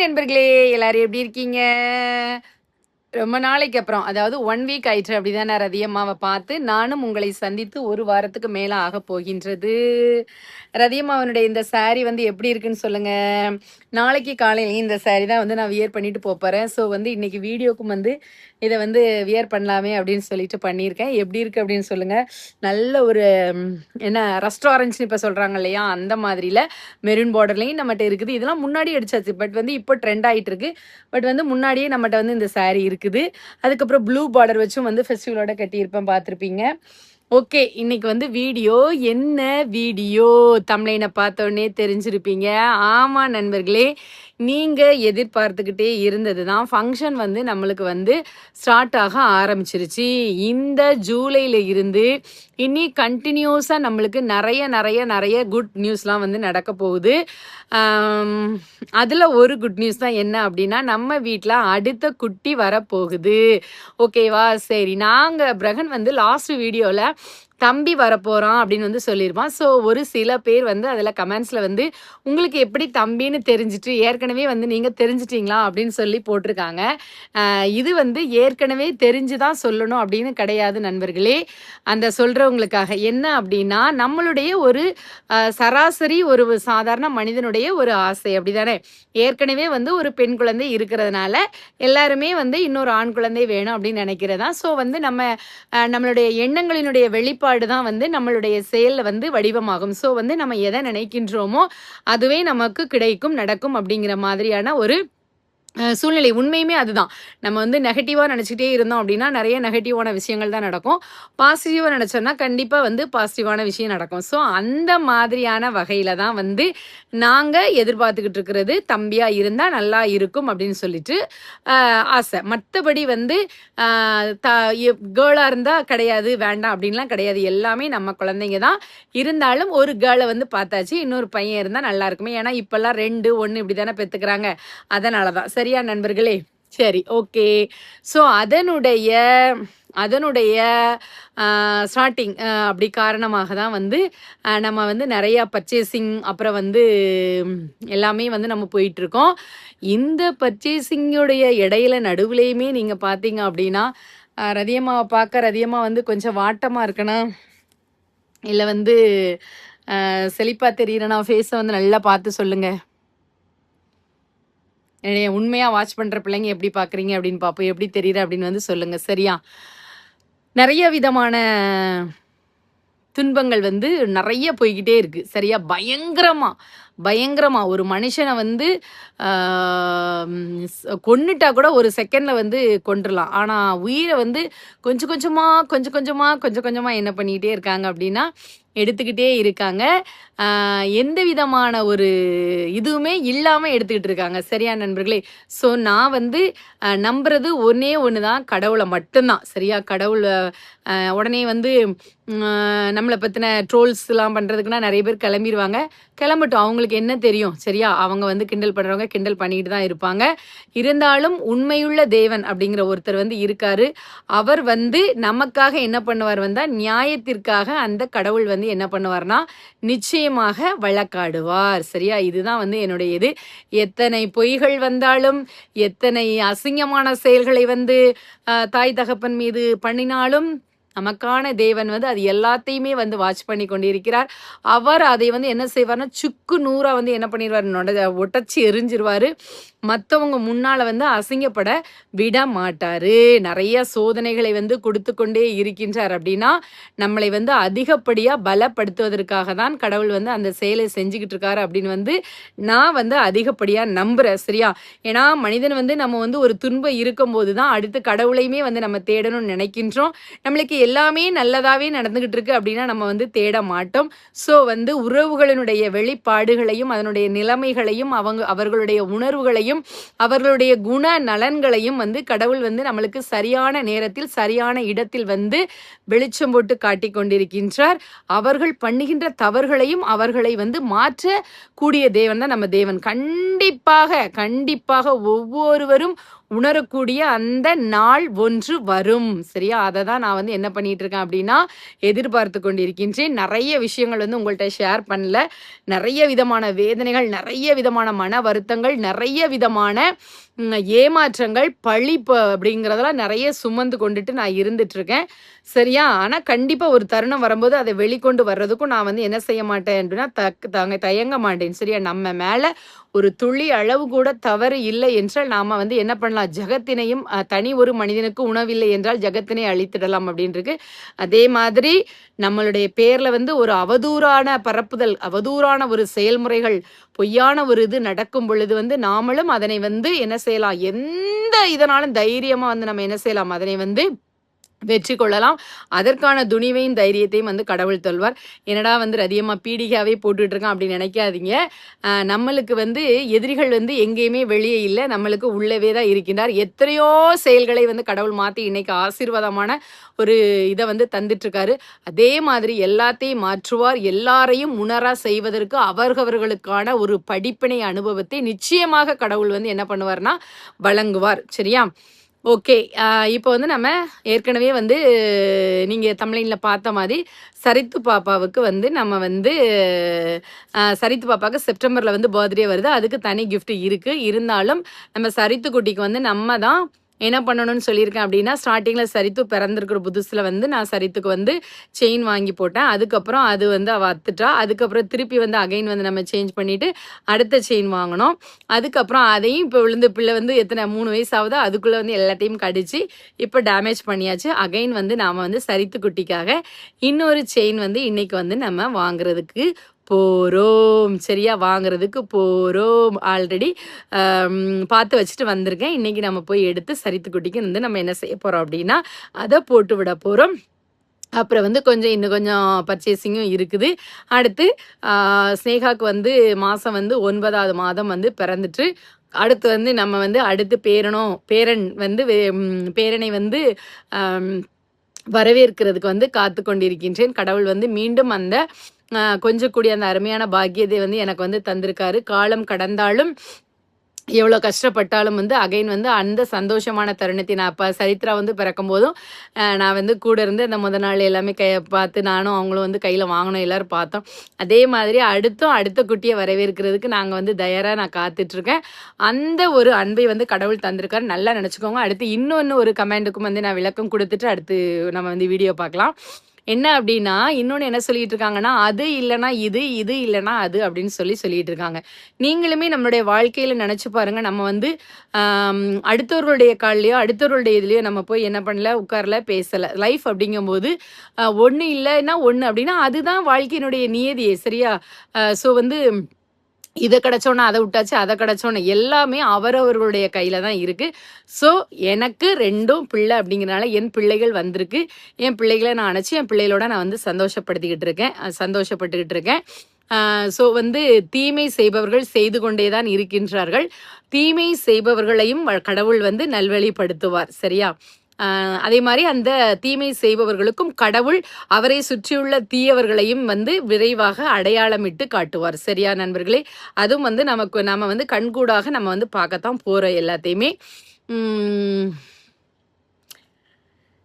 நண்பர்களே, எல்லாரும் எப்படி இருக்கீங்க? ரொம்ப நாளைக்கு அப்புறம், அதாவது 1 வீக் ஆயிற்று அப்படிதானே ரதி அம்மாவ பார்த்து, நானும் உங்களை சந்தித்து 1 வாரத்துக்கு மேல ஆகப் போகின்றது. ரதி அம்மாவனுடைய இந்த சாரி வந்து எப்படி இருக்குன்னு சொல்லுங்க. நாளைக்கு காலையில இந்த சாரி தான் வந்து நான் வியர் பண்ணிட்டு போறேன். ஸோ வந்து இன்னைக்கு வீடியோக்கும் வந்து இத வந்து வியர் பண்ணலாமே அப்படின்னு சொல்லிட்டு பண்ணியிருக்கேன். எப்படி இருக்கு அப்படின்னு சொல்லுங்க. நல்ல ஒரு என்ன ரஸ்ட் ஆரஞ்சுன்னு இப்ப சொல்றாங்க இல்லையா? அந்த மாதிரில மெரூன் பார்டர்லயும் நம்மட்ட இருக்குது. இதெல்லாம் முன்னாடி அடிச்சாச்சு. பட் வந்து இப்போ ட்ரெண்ட் ஆயிட்டு இருக்கு. பட் வந்து முன்னாடியே நம்மட்ட வந்து இந்த சாரி இருக்குது. அதுக்கப்புறம் ப்ளூ பார்டர் வச்சும் வந்து ஃபெஸ்டிவலோட கட்டியிருப்பேன் பார்த்துருப்பீங்க. ஓகே, இன்னைக்கு வந்து வீடியோ என்ன வீடியோ தம்ப்லைனை பார்த்த உடனே தெரிஞ்சிருப்பீங்க. ஆமா நண்பர்களே, நீங்க எதிர்பார்த்துக்கிட்டே இருந்தது தான். ஃபங்க்ஷன் வந்து நம்மளுக்கு வந்து ஸ்டார்ட் ஆக ஆரம்பிச்சிருச்சு. இந்த ஜூலைல இருந்து இனி கண்டினியூஸா நம்மளுக்கு நிறைய நிறைய நிறைய குட் நியூஸ்லாம் வந்து நடக்க போகுது. அதுல ஒரு குட் நியூஸ் தான் என்ன அப்படின்னா, நம்ம வீட்டில் அடுத்த குட்டி வரப்போகுது. ஓகேவா? சரி, பிரகன் வந்து லாஸ்ட் வீடியோல தம்பி வரப்போறான் அப்படின்னு வந்து சொல்லியிருப்பான். ஸோ ஒரு சில பேர் வந்து அதில் கமெண்ட்ஸில் வந்து உங்களுக்கு எப்படி தம்பின்னு தெரிஞ்சிட்டு ஏற்கனவே வந்து நீங்கள் தெரிஞ்சிட்டிங்களா அப்படின்னு சொல்லி போட்டிருக்காங்க. இது வந்து ஏற்கனவே தெரிஞ்சு தான் சொல்லணும் அப்படின்னு கிடையாது நண்பர்களே. அந்த சொல்கிறவங்களுக்காக என்ன அப்படின்னா, நம்மளுடைய ஒரு சராசரி ஒரு சாதாரண மனிதனுடைய ஒரு ஆசை அப்படிதானே. ஏற்கனவே வந்து ஒரு பெண் குழந்தை இருக்கிறதுனால எல்லாருமே வந்து இன்னொரு ஆண் குழந்தை வேணும் அப்படின்னு நினைக்கிறதா. ஸோ வந்து நம்மளுடைய எண்ணங்களினுடைய வெளிப்பாடு தான் வந்து நம்மளுடைய செயலில் வந்து வடிவமாகும். ஸோ வந்து நம்ம எதை நினைக்கின்றோமோ அதுவே நமக்கு கிடைக்கும், நடக்கும் அப்படிங்கிற மாதிரியான ஒரு சூழ்நிலை. உண்மையுமே அதுதான். நம்ம வந்து நெகட்டிவாக நினச்சிக்கிட்டே இருந்தோம் அப்படின்னா நிறைய நெகட்டிவான விஷயங்கள் தான் நடக்கும். பாசிட்டிவாக நினச்சோன்னா கண்டிப்பாக வந்து பாசிட்டிவான விஷயம் நடக்கும். ஸோ அந்த மாதிரியான வகையில் தான் வந்து நாங்கள் எதிர்பார்த்துக்கிட்டு இருக்கிறது, தம்பியாக இருந்தால் நல்லா இருக்கும் அப்படின்னு சொல்லிட்டு ஆசை. மற்றபடி வந்து கேர்ளாக இருந்தால் கிடையாது, வேண்டாம் அப்படின்லாம் கிடையாது. எல்லாமே நம்ம குழந்தைங்க தான். இருந்தாலும் ஒரு கேர்ளை வந்து பார்த்தாச்சு, இன்னொரு பையன் இருந்தால் நல்லா இருக்குமே. ஏன்னா இப்போல்லாம் 2, 1 இப்படி தானே பெற்றுக்கிறாங்க. அதனால தான். சரியா நண்பர்களே? சரி, ஓகே. ஸோ அதனுடைய ஸ்டார்டிங் அப்படி காரணமாக தான் வந்து நம்ம வந்து நிறையா பர்ச்சேசிங் அப்புறம் வந்து எல்லாமே வந்து நம்ம போயிட்டுருக்கோம். இந்த பர்ச்சேசிங்கோடைய இடையில நடுவுலையுமே நீங்கள் பார்த்தீங்க அப்படின்னா, ரதியம்மாவை பார்க்க ரதியம்மா வந்து கொஞ்சம் வாட்டமாக இருக்கணும், இல்லை வந்து செழிப்பாக தெரியுறேன்னா ஃபேஸை வந்து நல்லா பார்த்து சொல்லுங்கள். உண்மையாக வாட்ச் பண்ணுற பிள்ளைங்க எப்படி பார்க்குறீங்க அப்படின்னு பார்ப்போம். எப்படி தெரியுற அப்படின்னு வந்து சொல்லுங்கள். சரியா? நிறைய விதமான துன்பங்கள் வந்து நிறைய போய்கிட்டே இருக்கு. சரியா? பயங்கரமா ஒரு மனுஷனை வந்து கொன்னுட்டா கூட ஒரு செகண்ட்ல வந்து கொண்டுடலாம். ஆனா உயிரை வந்து கொஞ்சம் கொஞ்சமா என்ன பண்ணிக்கிட்டே இருக்காங்க அப்படின்னா எடுத்துக்கிட்டே இருக்காங்க. எந்த விதமான ஒரு இதுவுமே இல்லாம எடுத்துக்கிட்டு இருக்காங்க. சரியா நண்பர்களே? ஸோ நான் வந்து நம்புறது ஒன்னே ஒன்று தான், கடவுளை மட்டும்தான். சரியா? கடவுள் உடனே வந்து நம்மளை பற்றின ட்ரோல்ஸ்லாம் பண்ணுறதுக்குன்னா நிறைய பேர் கிளம்பிடுவாங்க. கிளம்பட்டும், அவங்களுக்கு என்ன தெரியும்? சரியா? அவங்க வந்து கிண்டல் பண்ணுறவங்க கிண்டல் பண்ணிட்டு தான் இருப்பாங்க. இருந்தாலும் உண்மையுள்ள தேவன் அப்படிங்கிற ஒருத்தர் வந்து இருக்காரு. அவர் வந்து நமக்காக என்ன பண்ணுவார் வந்தால், நியாயத்திற்காக அந்த கடவுள் வந்து என்ன பண்ணுவார்னா நிச்சயமாக வழக்காடுவார். சரியா? இதுதான் வந்து என்னுடைய இது. எத்தனை பொய்கள் வந்தாலும், எத்தனை அசிங்கமான செயல்களை வந்து தாய் தகப்பன் மீது பண்ணினாலும் நமக்கான தேவன் வந்து அது எல்லாத்தையுமே வந்து வாட்ச் பண்ணி கொண்டிருக்கிறார். அவர் அதை வந்து என்ன செய்வார்னா சுக்கு நூறா வந்து என்ன பண்ணிடுவார், ஒட்டச்சி எரிஞ்சிருவாரு. மற்றவங்க முன்னால வந்து அசிங்கப்பட விட மாட்டாரு. நிறைய சோதனைகளை வந்து கொடுத்து கொண்டே இருக்கின்றார். அப்படின்னா நம்மளை வந்து அதிகப்படியா பலப்படுத்துவதற்காக தான் கடவுள் வந்து அந்த செயலை செஞ்சுக்கிட்டு இருக்காரு அப்படின்னு வந்து நான் வந்து அதிகப்படியா நம்புறேன். சரியா? ஏன்னா மனிதன் வந்து நம்ம வந்து ஒரு துன்பம் இருக்கும்போது தான் அடுத்து கடவுளையுமே வந்து நம்ம தேடணும்னு நினைக்கின்றோம். நம்மளுக்கு எல்லாமே நல்லதாவே நடந்துகிட்டு இருக்கு அப்படின்னா நம்ம வந்து தேட மாட்டோம். ஸோ வந்து உறவுகளினுடைய வெளிப்பாடுகளையும் அதனுடைய நிலைமைகளையும் அவர்களுடைய உணர்வுகளையும் அவர்களுடைய குண நலன்களையும் வந்து கடவுள் வந்து நம்மளுக்கு சரியான நேரத்தில் சரியான இடத்தில் வந்து வெளிச்சம் போட்டு காட்டி கொண்டிருக்கின்றார். அவர்கள் பண்ணுகின்ற தவறுகளையும் அவர்களை வந்து மாற்ற கூடிய தேவன் தான் நம்ம தேவன். கண்டிப்பாக ஒவ்வொருவரும் உணரக்கூடிய அந்த நாள் ஒன்று வரும். சரியா? அதை தான் நான் வந்து என்ன பண்ணிட்டு இருக்கேன் அப்படின்னா எதிர்பார்த்து கொண்டிருக்கின்றேன். நிறைய விஷயங்கள் வந்து உங்கள்கிட்ட ஷேர் பண்ணல. நிறைய விதமான வேதனைகள், நிறைய விதமான மன வருத்தங்கள், நிறைய விதமான ஏமாற்றங்கள், பழி அப்படிங்கிறதெல்லாம் நிறைய சுமந்து கொண்டுட்டு நான் இருந்துட்டு இருக்கேன். சரியா? ஆனா கண்டிப்பா ஒரு தருணம் வரும்போது அதை வெளிக்கொண்டு வர்றதுக்கும் நான் வந்து என்ன செய்ய மாட்டேன் அப்படின்னா தயங்க மாட்டேன். சரியா? நம்ம மேல ஒரு துளி அளவு கூட தவறு இல்லை என்றால் நாம வந்து என்ன பண்ணலாம், ஜகத்தினையும் தனி ஒரு மனிதனுக்கு உணவில்லை என்றால் ஜகத்தினை அழித்திடலாம் அப்படின்னு இருக்கு. அதே மாதிரி நம்மளுடைய பேர்ல வந்து ஒரு அவதூறான பரப்புதல், அவதூறான ஒரு செயல்முறைகள், பொய்யான ஒரு இது நடக்கும் பொழுது வந்து நாமளும் அதனை வந்து என்ன செய்யலாம், எந்த இதனாலும் தைரியமா வந்து நம்ம என்ன செய்யலாம், அதனை வந்து வெற்றி கொள்ளலாம். அதற்கான துணிவையும் தைரியத்தையும் வந்து கடவுள் தருவார். என்னடா வந்து ரதியம்மா பீடிகாவே போட்டுட்டு இருக்கான் அப்படின்னு நினைக்காதீங்க. நம்மளுக்கு வந்து எதிரிகள் வந்து எங்கேயுமே வெளியே இல்லை, நம்மளுக்கு உள்ளவே தான் இருக்கின்றார். எத்தனையோ செயல்களை வந்து கடவுள் மாற்றி இன்னைக்கு ஆசீர்வாதமான ஒரு இதை வந்து தந்துட்டு இருக்காரு. அதே மாதிரி எல்லாத்தையும் மாற்றுவார். எல்லாரையும் உணரா செய்வதற்கு அவர்களுக்கான ஒரு படிப்பினை அனுபவத்தை நிச்சயமாக கடவுள் வந்து என்ன பண்ணுவார்னா வழங்குவார். சரியா? ஓகே. இப்போ வந்து நம்ம ஏற்கனவே வந்து நீங்கள் தமிழ்லைனில் பார்த்த மாதிரி சரித்து பாப்பாவுக்கு வந்து நம்ம வந்து சரித்து பாப்பாவுக்கு செப்டம்பரில் வந்து பர்த்டே வருது. அதுக்கு தனி கிஃப்ட் இருக்குது. இருந்தாலும் நம்ம சரித்து குட்டிக்கு வந்து நம்ம தான் என்ன பண்ணணும்னு சொல்லியிருக்கேன் அப்படின்னா, ஸ்டார்டிங்கில் சரித்து பிறந்திருக்கிற புதுசில் வந்து நான் சரித்துக்கு வந்து செயின் வாங்கி போட்டேன். அதுக்கப்புறம் அது வந்து அவள் அத்துட்டா. அதுக்கப்புறம் திருப்பி வந்து அகைன் வந்து நம்ம சேஞ்ச் பண்ணிவிட்டு அடுத்த செயின் வாங்கினோம். அதுக்கப்புறம் அதையும் இப்போ விழுந்து பிள்ளை வந்து எத்தனை 3 வயசு ஆகுதோ அதுக்குள்ளே வந்து எல்லாத்தையும் கடிச்சு இப்போ டேமேஜ் பண்ணியாச்சு. அகைன் வந்து நாம் வந்து சரித்து குட்டிக்காக இன்னொரு செயின் வந்து இன்னைக்கு வந்து நம்ம வாங்குறதுக்கு போகிறோம். சரியா? வாங்குறதுக்கு போகிறோம். ஆல்ரெடி பார்த்து வச்சுட்டு வந்திருக்கேன். இன்றைக்கி நம்ம போய் எடுத்து சரித்து குட்டிக்கு வந்து நம்ம என்ன செய்ய போகிறோம் அப்படின்னா அதை போட்டு விட போகிறோம். அப்புறம் வந்து இன்னும் கொஞ்சம் பர்ச்சேசிங்கும் இருக்குது. அடுத்து ஸ்னேகாவுக்கு வந்து மாதம் வந்து 9வது மாதம் வந்து பிறந்துட்டு அடுத்து வந்து நம்ம வந்து அடுத்து பேரன் வந்து பேரனை வந்து வரவேற்கிறதுக்கு வந்து காத்து கொண்டிருக்கின்றேன். கடவுள் வந்து மீண்டும் அந்த கொஞ்சம் கூடிய அந்த அருமையான பாக்கியத்தை வந்து எனக்கு வந்து தந்திருக்காரு. காலம் கடந்தாலும் எவ்வளோ கஷ்டப்பட்டாலும் வந்து அகைன் வந்து அந்த சந்தோஷமான தருணத்தை நான் அப்போ சரித்ரா வந்து பிறக்கும் போதும் நான் வந்து கூட இருந்து அந்த முதல் நாள் எல்லாமே பார்த்து நானும் அவங்களும் வந்து கையில் வாங்கினோம், எல்லோரும் பார்த்தோம். அதே மாதிரி அடுத்த குட்டியை வரவேற்கிறதுக்கு நாங்கள் வந்து தயாராக நான் காத்துட்ருக்கேன். அந்த ஒரு அன்பை வந்து கடவுள் தந்திருக்காரு. நல்லா நினச்சிக்கோங்க. அடுத்து இன்னொன்று ஒரு கமெண்ட்டுக்கும் வந்து நான் விளக்கம் கொடுத்துட்டு அடுத்து நம்ம வந்து வீடியோ பார்க்கலாம். என்ன அப்படின்னா இன்னொன்று என்ன சொல்லிட்டு இருக்காங்கன்னா, அது இல்லைனா இது, இது இல்லைனா அது அப்படின்னு சொல்லிட்டு இருக்காங்க. நீங்களுமே நம்மளுடைய வாழ்க்கையில் நினச்சி பாருங்க. நம்ம வந்து அடுத்தவர்களுடைய கால்லையோ அடுத்தவர்களுடைய இதுலையோ நம்ம போய் என்ன பண்ணல, உட்காரல, பேசலை. லைஃப் அப்படிங்கும்போது ஒன்று இல்லைன்னா ஒன்று அப்படின்னா அதுதான் வாழ்க்கையினுடைய நியதியே. சரியா? ஸோ வந்து இதை கிடச்சோன்னா அதை விட்டாச்சு, அதை கிடச்சோன்னு எல்லாமே அவரவர்களுடைய கையில் தான் இருக்குது. ஸோ எனக்கு 2ம் பிள்ளை அப்படிங்கிறனால என் பிள்ளைகள் வந்திருக்கு. என் பிள்ளைகளை நான் அணைச்சி என் பிள்ளைகளோட நான் வந்து சந்தோஷப்பட்டுக்கிட்டு இருக்கேன். ஸோ வந்து தீமை செய்பவர்கள் செய்து கொண்டே தான் இருக்கின்றார்கள். தீமை செய்பவர்களையும் கடவுள் வந்து நல்வழிப்படுத்துவார். சரியா? அதே மாதிரி அந்த தீமை செய்பவர்களுக்கும் கடவுள் அவரை சுற்றியுள்ள தீயவர்களையும் வந்து விரைவாக அடையாளமிட்டு காட்டுவார். சரியா நண்பர்களே? அதுவும் வந்து நம்ம வந்து கண்கூடாக நம்ம வந்து பார்க்கத்தான் போகிறோம் எல்லாத்தையுமே.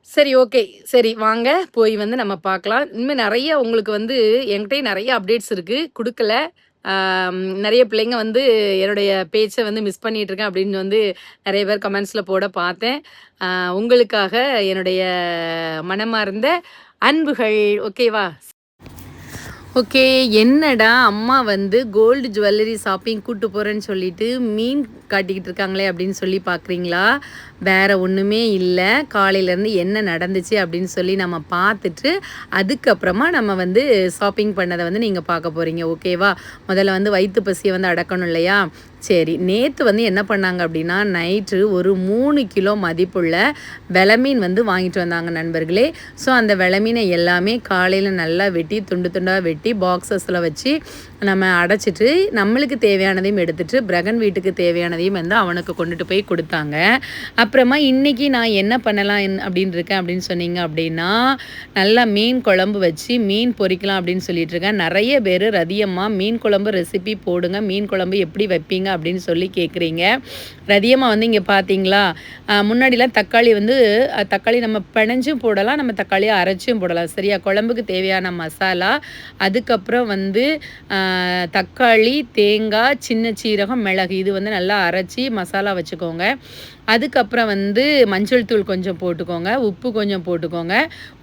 சரி, ஓகே. சரி, வாங்க போய் வந்து நம்ம பார்க்கலாம். இனிமேல் நிறைய உங்களுக்கு வந்து என்கிட்டயும் நிறைய அப்டேட்ஸ் இருக்குது, கொடுக்கல. நிறைய பிள்ளைங்க வந்து என்னுடைய பேச்சை வந்து மிஸ் பண்ணிகிட்ருக்கேன் அப்படின்னு வந்து நிறைய பேர் கமெண்ட்ஸில் போட பார்த்தேன். உங்களுக்காக என்னுடைய மனமார்ந்த அன்புகள். ஓகேவா? ஓகே. என்னடா அம்மா வந்து கோல்டு ஜுவல்லரி ஷாப்பிங் கூட்டு போகிறேன்னு சொல்லிட்டு மீன் காட்டிக்கிட்டு இருக்காங்களே அப்படின்னு சொல்லி பார்க்குறீங்களா? வேறு ஒன்றுமே இல்லை. காலையிலேருந்து என்ன நடந்துச்சு அப்படின்னு சொல்லி நம்ம பார்த்துட்டு அதுக்கப்புறமா நம்ம வந்து ஷாப்பிங் பண்ணதை வந்து நீங்கள் பார்க்க போகிறீங்க. ஓகேவா? முதல்ல வந்து வயிற்று பசியை வந்து அடக்கணும் இல்லையா? சரி, நேற்று வந்து என்ன பண்ணாங்க அப்படின்னா நைட்டு ஒரு 3 கிலோ மதிப்புள்ள வெளமீன் வந்து வாங்கிட்டு வந்தாங்க நண்பர்களே. ஸோ அந்த வெளமீனை எல்லாமே காலையில் நல்லா வெட்டி துண்டு துண்டாக வெட்டி பாக்ஸஸில் வச்சு நம்ம அடைச்சிட்டு நம்மளுக்கு தேவையானதையும் எடுத்துகிட்டு பிரகன் வீட்டுக்கு தேவையானதையும் வந்து அவனுக்கு கொண்டுட்டு போய் கொடுத்தாங்க. அப்புறமா இன்றைக்கி நான் என்ன பண்ணலாம் அப்படின்னு இருக்கேன் அப்படின்னு சொன்னீங்க அப்படின்னா நல்லா மீன் குழம்பு வச்சு மீன் பொரிக்கலாம் அப்படின்னு சொல்லிட்டு இருக்கேன். நிறைய பேர் ரதியம்மா மீன் குழம்பு ரெசிபி போடுங்க, மீன் குழம்பு எப்படி வைப்பீங்க பண்ணுங்க அப்படின்னு சொல்லி கேட்குறீங்க. ரதியமாக வந்து இங்கே பார்த்தீங்களா, முன்னாடிலாம் தக்காளி வந்து தக்காளி நம்ம பிணைஞ்சும் போடலாம், நம்ம தக்காளியை அரைச்சும் போடலாம். சரியா? குழம்புக்கு தேவையான மசாலா, அதுக்கப்புறம் வந்து தக்காளி, தேங்காய், சின்ன சீரகம், மிளகு இது வந்து நல்லா அரைச்சி மசாலா வச்சுக்கோங்க. அதுக்கப்புறம் வந்து மஞ்சள் தூள் கொஞ்சம் போட்டுக்கோங்க, உப்பு கொஞ்சம் போட்டுக்கோங்க.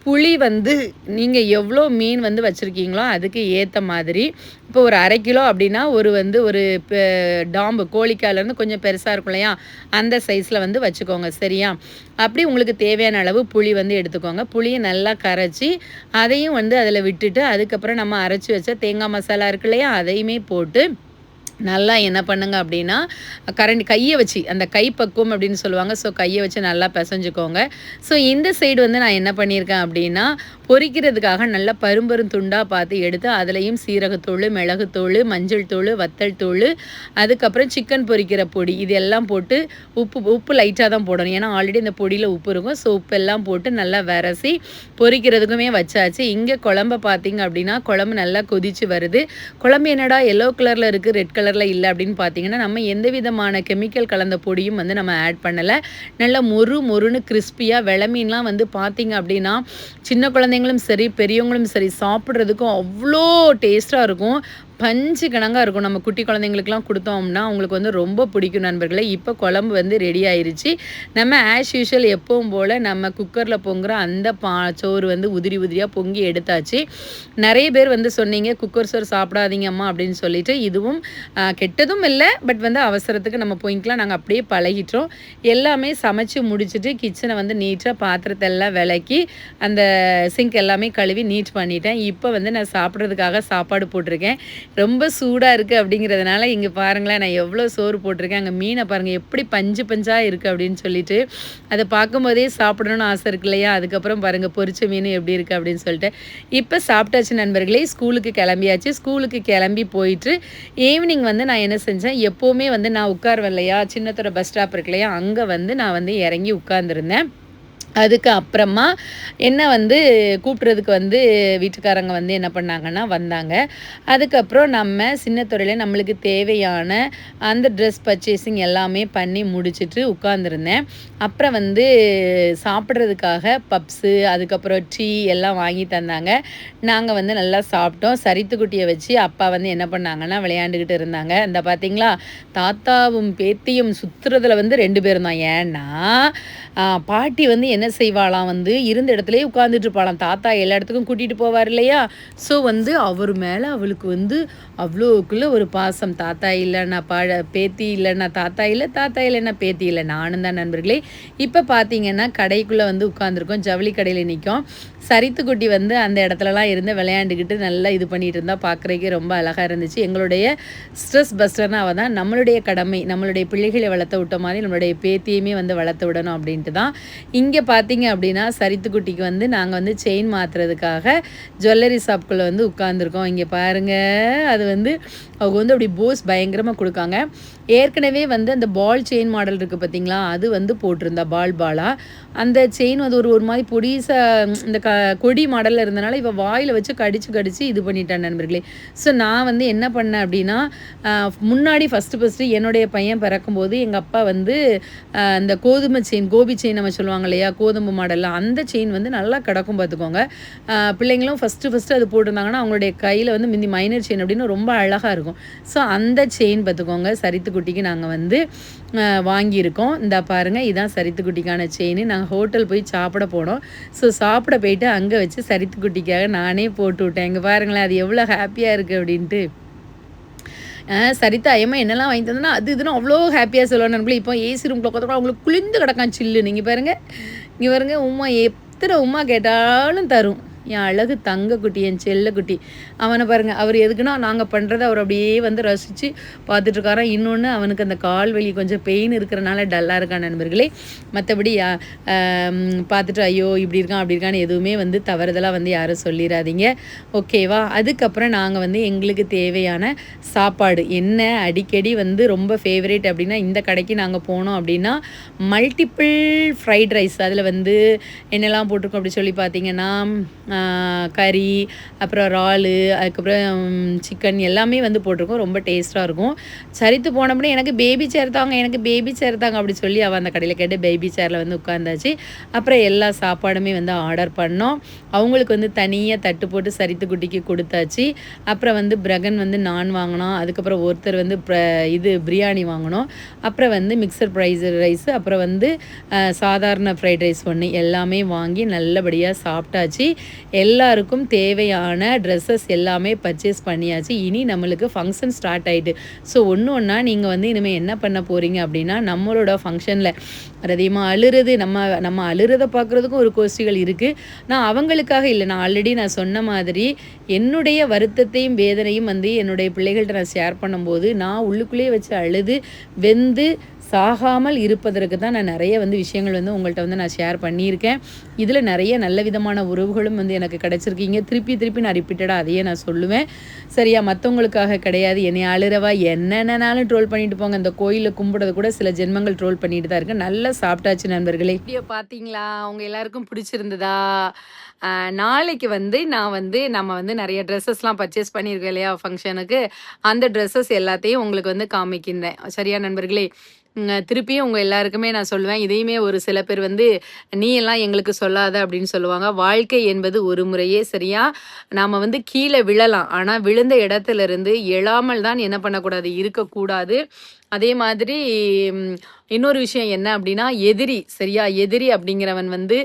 புளி வந்து நீங்கள் எவ்வளோ மீன் வந்து வச்சுருக்கீங்களோ அதுக்கு ஏற்ற மாதிரி, இப்போ ஒரு 1/2 கிலோ அப்படின்னா ஒரு டாம்பு கோழிக்காலேருந்து கொஞ்சம் பெருசாக இருக்கும் இல்லையா, அந்த சைஸில் வந்து வச்சுக்கோங்க. சரியா? அப்படி உங்களுக்கு தேவையான அளவு புளி வந்து எடுத்துக்கோங்க. புளியை நல்லா கரைச்சி அதையும் வந்து அதில் விட்டுட்டு, அதுக்கப்புறம் நம்ம அரைச்சி வச்ச தேங்காய் மசாலா இருக்கு இல்லையா, அதையுமே போட்டு நல்லா என்ன பண்ணுங்க அப்படின்னா, கையை வச்சு அந்த கைப்பக்குவம் அப்படின்னு சொல்லுவாங்க. ஸோ கையை வச்சு நல்லா பிசைஞ்சுக்கோங்க. ஸோ இந்த சைடு வந்து நான் என்ன பண்ணியிருக்கேன் அப்படின்னா, பொரிக்கிறதுக்காக நல்லா பரும்பரும் துண்டாக பார்த்து எடுத்து அதுலேயும் சீரகத்தூள், மிளகுத்தூள், மஞ்சள் தூள், வத்தல் தூள், அதுக்கப்புறம் சிக்கன் பொரிக்கிற பொடி இது எல்லாம் போட்டு உப்பு லைட்டாக தான் போடணும். ஏன்னா ஆல்ரெடி இந்த பொடியில் உப்பு இருக்கும். ஸோ உப்பெல்லாம் போட்டு நல்லா விரசி பொரிக்கிறதுக்குமே வச்சாச்சு. இங்கே குழம்ப பார்த்தீங்க அப்படின்னா, குழம்பு நல்லா கொதிச்சு வருது. குழம்பு என்னடா எல்லோ கலரில் இருக்குது, ரெட் கலரில் இல்லை அப்படின்னு பார்த்தீங்கன்னா, நம்ம எந்த விதமான கெமிக்கல் கலந்த பொடியும் வந்து நம்ம ஆட் பண்ணலை. நல்லா மொறுன்னு கிறிஸ்பியாக மீன்லாம் வந்து பார்த்தீங்க அப்படின்னா, சின்ன குழந்தைங்களும் சரி பெரியவங்களும் சரி சாப்பிட்றதுக்கும் அவ்வளோ டேஸ்ட்டாக இருக்கும். பஞ்சு கணங்காக இருக்கும். நம்ம குட்டி குழந்தைங்களுக்குலாம் கொடுத்தோம்னா அவங்களுக்கு வந்து ரொம்ப பிடிக்கும் நண்பர்களே. இப்போ குழம்பு வந்து ரெடி ஆயிருச்சு. நம்ம ஆஸ் யூஷுவல் எப்பவும் போல் நம்ம குக்கரில் பொங்குற அந்த சோறு வந்து உதிரியாக பொங்கி எடுத்தாச்சு. நிறைய பேர் வந்து சொன்னீங்க குக்கர் சோறு சாப்பிடாதீங்க அம்மா அப்படின்னு சொல்லிட்டு. இதுவும் கெட்டதும் இல்லை, பட் வந்து அவசரத்துக்கு நம்ம பொங்கிக்கலாம். நாங்கள் அப்படியே பழகிட்டோம். எல்லாமே சமைச்சு முடிச்சுட்டு கிச்சனை வந்து நீட்டாக பாத்திரத்தை எல்லாம் விளக்கி அந்த சிங்க் எல்லாமே கழுவி நீட் பண்ணிட்டேன். இப்போ வந்து நான் சாப்பிட்றதுக்காக சாப்பாடு போட்டிருக்கேன். ரொம்ப சூடாக இருக்குது அப்படிங்கிறதுனால இங்கே பாருங்களேன், நான் எவ்வளோ சோறு போட்டிருக்கேன். அங்கே மீனை பாருங்கள் எப்படி பஞ்சாக இருக்குது அப்படின்னு சொல்லிட்டு அதை பார்க்கும்போதே சாப்பிடணும்னு ஆசை இருக்கு இல்லையா. அதுக்கப்புறம் பாருங்கள் பொரிச்ச மீன் எப்படி இருக்குது அப்படின்னு சொல்லிட்டு. இப்போ சாப்பிட்டாச்சு நண்பர்களே. ஸ்கூலுக்கு கிளம்பியாச்சு. ஸ்கூலுக்கு கிளம்பி போயிட்டு ஈவினிங் வந்து நான் என்ன செஞ்சேன், எப்போவுமே வந்து நான் உட்காருவேன் இல்லையா, சின்னத்தோட பஸ் ஸ்டாப் இருக்கு இல்லையா, அங்கே வந்து நான் வந்து இறங்கி உட்காந்துருந்தேன். அதுக்கு அப்புறமா என்ன வந்து கூப்பிட்றதுக்கு வந்து வீட்டுக்காரங்க வந்து என்ன பண்ணாங்கன்னா வந்தாங்க. அதுக்கப்புறம் நம்ம சின்னத்துறையில் நம்மளுக்கு தேவையான அந்த ட்ரெஸ் பர்ச்சேசிங் எல்லாமே பண்ணி முடிச்சுட்டு உட்காந்துருந்தேன். அப்புறம் வந்து சாப்பிட்றதுக்காக பப்ஸு அதுக்கப்புறம் டீ எல்லாம் வாங்கி தந்தாங்க. நாங்கள் வந்து நல்லா சாப்பிட்டோம். சரித்துக்குட்டியை வச்சு அப்பா வந்து என்ன பண்ணாங்கன்னா விளையாண்டுக்கிட்டு இருந்தாங்க. இந்த பார்த்தீங்களா, தாத்தாவும் பேத்தியும் சுற்றுறதுல வந்து 2 பேரும் தான். ஏன்னா பாட்டி வந்து என்ன செய்வாளாம், வந்து இருந்த இடத்துலயே உட்காந்துட்டு இருப்பாளாம். தாத்தா எல்லா இடத்துக்கும் கூட்டிகிட்டு போவார் இல்லையா. ஸோ வந்து அவர் மேலே அவளுக்கு வந்து அவ்வளோக்குள்ள ஒரு பாசம். தாத்தா இல்லைன்னா பேத்தி இல்லைன்னா தாத்தா இல்லை, தாத்தா இல்லைன்னா பேத்தி இல்லை, நானும் தான் நண்பர்களே. இப்போ பார்த்தீங்கன்னா கடைக்குள்ளே வந்து உட்காந்துருக்கோம். ஜவுளி கடையில் நிற்கும். சரித்துக்குட்டி வந்து அந்த இடத்துலலாம் இருந்து விளையாண்டுக்கிட்டு நல்லா இது பண்ணிகிட்டு இருந்தால் பார்க்குறதுக்கே ரொம்ப அழகாக இருந்துச்சு. எங்களுடைய ஸ்ட்ரெஸ் பஸ்டர்னா அவள் தான். நம்மளுடைய கடமை, நம்மளுடைய பிள்ளைகளை வளர்த்த விட்ட மாதிரி நம்மளுடைய பேத்தியுமே வந்து வளர்த்து விடணும் அப்படின்ட்டு தான். இங்கே பார்த்தீங்க அப்படின்னா சரித்துக்குட்டிக்கு வந்து நாங்கள் வந்து செயின் மாற்றுறதுக்காக ஜுவல்லரி ஷாப்புக்குள்ளே வந்து உட்காந்துருக்கோம். இங்கே பாருங்கள், அது வந்து அவங்க வந்து அப்படி போஸ் பயங்கரமாக கொடுக்காங்க. ஏற்கனவே வந்து அந்த பால் செயின் மாடல் இருக்குது பார்த்தீங்களா, அது வந்து போட்டிருந்தா பாலாக அந்த செயின் வந்து ஒரு மாதிரி பொடிசாக இந்த கொடி மாடலில் இருந்தனால இவள் வாயில் வச்சு கடிச்சு இது பண்ணிட்டான் நண்பர்களே. ஸோ நான் வந்து என்ன பண்ணேன் அப்படின்னா, முன்னாடி ஃபஸ்ட்டு என்னுடைய பையன் பிறக்கும்போது எங்கள் அப்பா வந்து இந்த கோதுமை செயின், கோபி செயின் நம்ம சொல்லுவாங்க இல்லையா, கோதுமை மாடலில் அந்த செயின் வந்து நல்லா கிடக்கும் பார்த்துக்கோங்க. பிள்ளைங்களும் ஃபஸ்ட்டு அது போட்டிருந்தாங்கன்னா அவங்களுடைய கையில் வந்து மிந்தி மைனர் செயின் அப்படின்னு ரொம்ப அழகாக இருக்கும். ஸோ அந்த செயின் பார்த்துக்கோங்க சரித்துக்குட்டிக்கு நாங்கள் வந்து வாங்கியிருக்கோம். இந்த பாருங்கள், இதுதான் சரித்துக்குட்டிக்கான செயின். நாங்கள் ஹோட்டல் போய் சாப்பிட போனோம். ஸோ சாப்பிட போயிட்டு அங்கே வச்சு சரித்துக்குட்டிக்காக நானே போட்டு விட்டேன். இங்கே பாருங்களேன், அது எவ்வளோ ஹாப்பியாக இருக்குது அப்படின்ட்டு. சரிதா ஐயம்மா என்னெல்லாம் வாங்கி தந்தோன்னா அது இதுன்னு அவ்வளோ ஹாப்பியாக சொல்லுவாங்க நண்பர்களே. இப்போ ஏசி ரூமில் உட்காந்து அவங்களுக்கு குளிர்ந்து கிடக்கான் சில்லு. நீங்கள் பாருங்கள், இங்கே பாருங்க, உமா எத்தனை உமா கேட்டாலும் தரும். என் அழகு தங்க குட்டி, என் செல்ல குட்டி. அவனை பாருங்கள், அவர் எதுக்குன்னா நாங்கள் பண்ணுறத அவர் அப்படியே வந்து ரசித்து பார்த்துட்ருக்காரான். இன்னொன்று அவனுக்கு அந்த கால் வலி கொஞ்சம் பெயின் இருக்கிறனால டல்லாக இருக்கான் நண்பர்களே. மற்றபடி பார்த்துட்டு ஐயோ இப்படி இருக்கான் அப்படி இருக்கான்னு எதுவுமே வந்து தவறுதலாக வந்து யாரும் சொல்லிடாதீங்க, ஓகேவா. அதுக்கப்புறம் நாங்கள் வந்து எங்களுக்கு தேவையான சாப்பாடு என்ன அடிக்கடி வந்து ரொம்ப ஃபேவரேட் அப்படின்னா, இந்த கடைக்கு நாங்கள் போனோம் அப்படின்னா மல்டிபிள் ஃப்ரைட் ரைஸ், அதில் வந்து என்னெல்லாம் போட்டிருக்கோம் அப்படி சொல்லி பார்த்தீங்கன்னா கறி, அப்புறம் இறாலு, அதுக்கப்புறம் சிக்கன் எல்லாமே வந்து போட்டிருக்கோம். ரொம்ப டேஸ்ட்டாக இருக்கும். சரித்து போனோம்னா எனக்கு பேபி சேர் தாங்க, எனக்கு பேபி சேர் தாங்க அப்படி சொல்லி அவள் அந்த கடையில் கேட்டு பேபி சேரில் வந்து உட்காந்தாச்சு. அப்புறம் எல்லா சாப்பாடுமே வந்து ஆர்டர் பண்ணோம். அவங்களுக்கு வந்து தனியாக தட்டு போட்டு சரித்து குட்டிக்கு கொடுத்தாச்சு. அப்புறம் வந்து பிரகன் வந்து நான் வாங்கினோம். அதுக்கப்புறம் ஒருத்தர் வந்து இது பிரியாணி வாங்கினோம். அப்புறம் வந்து மிக்சர் ரைஸ், அப்புறம் வந்து சாதாரண ஃப்ரைட் ரைஸ் ஒன்று எல்லாமே வாங்கி நல்லபடியாக சாப்பிட்டாச்சு. எல்லாருக்கும் தேவையான ட்ரெஸ்ஸஸ் எல்லாமே பர்ச்சேஸ் பண்ணியாச்சு. இனி நம்மளுக்கு ஃபங்க்ஷன் ஸ்டார்ட் ஆகிட்டு. ஸோ ஒன்று ஒன்றா நீங்கள் வந்து இனிமேல் என்ன பண்ண போகிறீங்க அப்படின்னா, நம்மளோட ஃபங்க்ஷனில் அதிகமாக அழுறது, நம்ம அழுறதை பார்க்குறதுக்கும் ஒரு கோஷ்டிகள் இருக்குது. நான் அவங்களுக்காக இல்லை, நான் ஆல்ரெடி நான் சொன்ன மாதிரி என்னுடைய வருத்தத்தையும் வேதனையும் வந்து என்னுடைய பிள்ளைகள்கிட்ட நான் ஷேர் பண்ணும்போது நான் உள்ளுக்குள்ளேயே வச்சு அழுது வெந்து சாகாமல் இருப்பதற்கு தான் நான் நிறைய வந்து விஷயங்கள் வந்து உங்கள்கிட்ட வந்து நான் ஷேர் பண்ணியிருக்கேன். இதில் நிறைய நல்ல விதமான உறவுகளும் வந்து எனக்கு கிடச்சிருக்கீங்க. திருப்பி நான் ரிப்பீட்டடாக அதையே நான் சொல்லுவேன். சரியா, மற்றவங்களுக்காக கிடையாது. என்னை அழுறவா என்னென்னனாலும் ட்ரோல் பண்ணிட்டு போங்க. இந்த கோயிலில் கும்பிடுறது கூட சில ஜென்மங்கள் ட்ரோல் பண்ணிட்டு தான் இருக்கு. நல்லா சாப்பிட்டாச்சு நண்பர்களே. வீடியோ பார்த்தீங்களா? அவங்க எல்லாருக்கும் பிடிச்சிருந்ததா? நாளைக்கு வந்து நம்ம வந்து நிறைய ட்ரெஸ்ஸஸ்லாம் பர்ச்சேஸ் பண்ணியிருக்கோம் இல்லையா ஃபங்க்ஷனுக்கு. அந்த ட்ரெஸ்ஸஸ் எல்லாத்தையும் உங்களுக்கு வந்து காமிக்கின்றேன். சரியா நண்பர்களே? திருப்பியும் உங்கள் எல்லாருக்குமே நான் சொல்லுவேன். இதையுமே ஒரு சில பேர் வந்து நீ எல்லாம் எங்களுக்கு சொல்லாத அப்படின்னு சொல்லுவாங்க. வாழ்க்கை என்பது ஒரு முறையே, சரியா? நாம் வந்து கீழே விழலாம், ஆனால் விழுந்த இடத்துல இருந்து எழாமல் தான் என்ன பண்ணக்கூடாது, இருக்கக்கூடாது. அதே மாதிரி இன்னொரு விஷயம் என்ன அப்படின்னா, எதிரி, சரியா? எதிரி அப்படிங்கிறவன் வந்து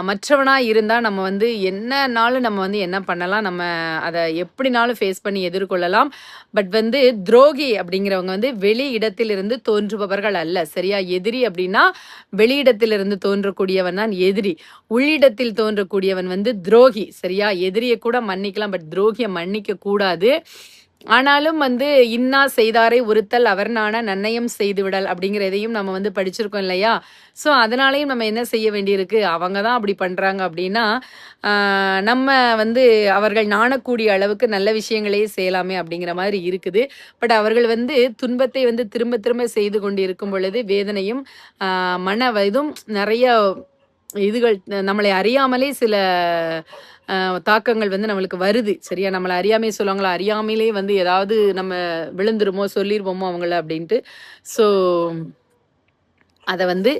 மற்றவனாக இருந்தால் நம்ம வந்து என்னன்னாலும் நம்ம வந்து என்ன பண்ணலாம், நம்ம அதை எப்படினாலும் ஃபேஸ் பண்ணி எதிர்கொள்ளலாம். பட் வந்து துரோகி அப்படிங்கிறவங்க வந்து வெளி இடத்திலிருந்து தோன்றுபவர்கள் அல்ல, சரியா? எதிரி அப்படின்னா வெளியிடத்திலிருந்து தோன்றக்கூடியவன் தான் எதிரி. உள்ளிடத்தில் தோன்றக்கூடியவன் வந்து துரோகி, சரியா? எதிரியை கூட மன்னிக்கலாம், பட் துரோகியை மன்னிக்க கூடாது. ஆனாலும் வந்து இன்னா செய்தாரை ஒருத்தல் அவர் நாண நன்னயம் செய்துவிடல் அப்படிங்கிற இதையும் நம்ம வந்து படிச்சிருக்கோம் இல்லையா? ஸோ அதனாலையும் நம்ம என்ன செய்ய வேண்டியிருக்கு, அவங்க தான் அப்படி பண்ணுறாங்க அப்படின்னா நம்ம வந்து அவர்கள் நாணக்கூடிய அளவுக்கு நல்ல விஷயங்களையே செய்யலாமே அப்படிங்கிற மாதிரி இருக்குது. பட் அவர்கள் வந்து துன்பத்தை வந்து திரும்ப திரும்ப செய்து கொண்டு இருக்கும் பொழுது வேதனையும் மன இதுவும் நிறைய இதுகள் நம்மளை அறியாமலே சில தாக்கங்கள் வந்து நம்மளுக்கு வருது, சரியா? நம்மளை அறியாமே சொல்லுவாங்களா, அறியாமலே வந்து ஏதாவது நம்ம விழுந்துருமோ சொல்லிடுவோமோ அவங்கள அப்படின்ட்டு. ஸோ அதை வந்து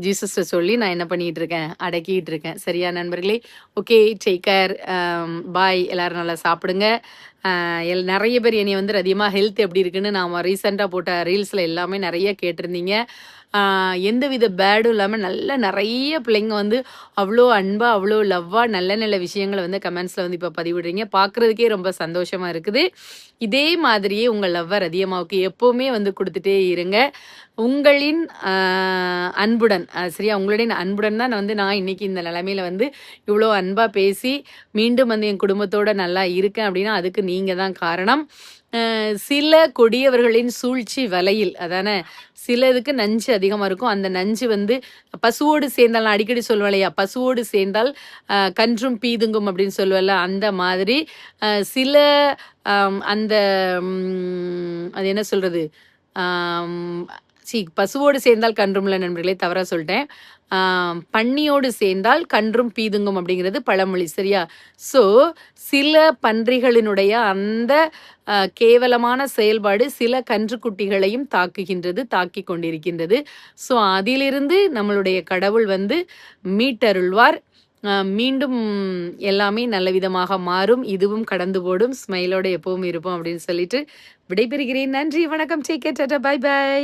ஜீசஸ்ட சொல்லி நான் என்ன பண்ணிட்டு இருக்கேன், அடக்கிட்டு இருக்கேன். சரியா நண்பர்களே? ஓகே, டேக் கேர், பாய். எல்லாரும் நல்லா சாப்பிடுங்க. நிறைய பேர் என்னை வந்து அதிகமாக ஹெல்த் எப்படி இருக்குன்னு நான் ரீசெண்டாக போட்ட ரீல்ஸில் எல்லாமே நிறைய கேட்டிருந்தீங்க. எந்தவித பேடும் இல்லாமல் நிறைய பிள்ளைங்க வந்து அவ்வளோ அன்பாக அவ்வளோ லவ்வாக நல்ல நல்ல விஷயங்களை வந்து கமெண்ட்ஸில் வந்து இப்போ பதிவிடுறீங்க. பார்க்குறதுக்கே ரொம்ப சந்தோஷமாக இருக்குது. இதே மாதிரியே உங்கள் லவ்வர் அதிகமாவுக்கு எப்போவுமே வந்து கொடுத்துட்டே இருங்க. உங்களின் அன்புடன், சரியா? உங்களுடைய அன்புடன் தான் வந்து நான் இன்னைக்கு இந்த நிலைமையில வந்து இவ்வளோ அன்பாக பேசி மீண்டும் வந்து என் குடும்பத்தோட நல்லா இருக்கேன் அப்படின்னா அதுக்கு நீங்கள் தான் காரணம். சில கொடியவர்களின் சூழ்ச்சி வலையில், அதானே, சில இதுக்கு நஞ்சு அதிகமாக இருக்கும். அந்த நஞ்சு வந்து பசுவோடு சேர்ந்தால், நான் அடிக்கடி சொல்லுவேன் இல்லையா, பசுவோடு சேர்ந்தால் கன்றும் பீதுங்கும் அப்படின்னு சொல்லுவல, அந்த மாதிரி சில அந்த அது என்ன சொல்றது, பசுவோடு சேர்ந்தால் கன்றும்ல நண்பர்களே, தவறாக சொல்லிட்டேன். பன்னியோடு சேர்ந்தால் கன்றும் பீதுங்கும் அப்படிங்கிறது பழமொழி, சரியா? ஸோ சில பன்றிகளினுடைய அந்த கேவலமான செயல்பாடு சில கன்றுக்குட்டிகளையும் தாக்கி கொண்டிருக்கின்றது. ஸோ அதிலிருந்து நம்மளுடைய கடவுள் வந்து மீட்டருள்வார். மீண்டும் எல்லாமே நல்ல விதமாக மாறும். இதுவும் கடந்து போடும். ஸ்மைலோட எப்பவும் இருப்போம் அப்படின்னு சொல்லிட்டு விடைபெறுகிறேன். நன்றி, வணக்கம், take care, tata, bye by.